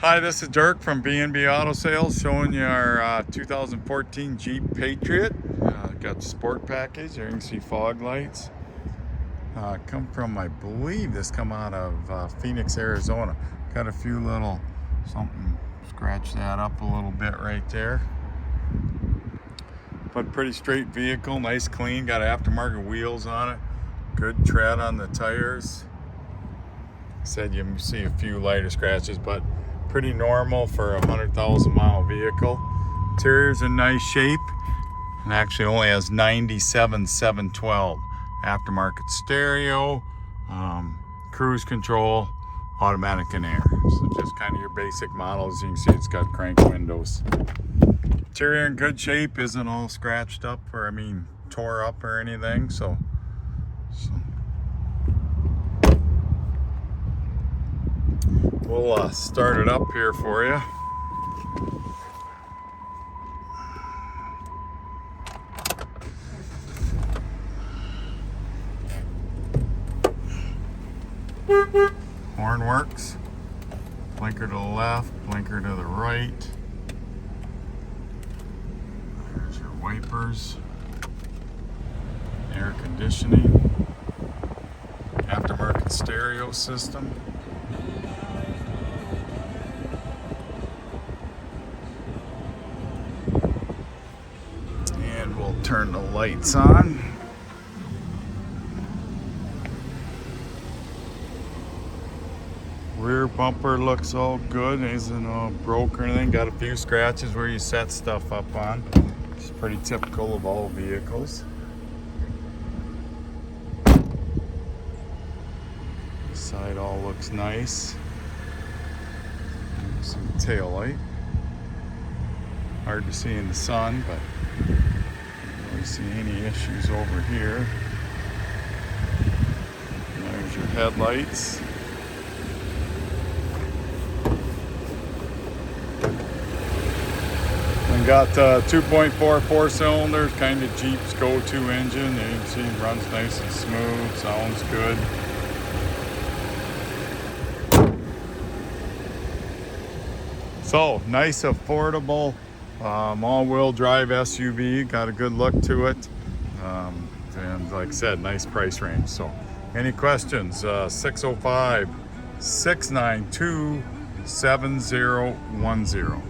Hi, this is Dirk from B&B Auto Sales showing you our 2014 Jeep Patriot. Got the sport package. There you can see fog lights. Come from, I believe this come out of Phoenix, Arizona. Got a few little something, scratch that up a little bit right there. But pretty straight vehicle, nice clean, got aftermarket wheels on it. Good tread on the tires. Said you see a few lighter scratches, but pretty normal for a 100,000 mile vehicle. Interior's in nice shape and actually only has 97,712. Aftermarket stereo, cruise control, automatic and air. So just kind of your basic model. As you can see, it's got crank windows. Interior in good shape, isn't all scratched up or tore up or anything. So we'll start it up here for you. Horn works. Blinker to the left, blinker to the right. There's your wipers. Air conditioning. Aftermarket stereo system. And we'll turn the lights on. Rear bumper looks all good, isn't broke or anything. Got a few scratches where you set stuff up on. It's pretty typical of all vehicles. Side all looks nice. Some tail light. Hard to see in the sun, but don't really see any issues over here. There's your headlights. And got 2.4 4-cylinders, kind of Jeep's go-to engine. You can see it runs nice and smooth, sounds good. So, nice, affordable, all-wheel drive SUV. Got a good look to it. And like I said, nice price range. So, any questions? 605-692-7010.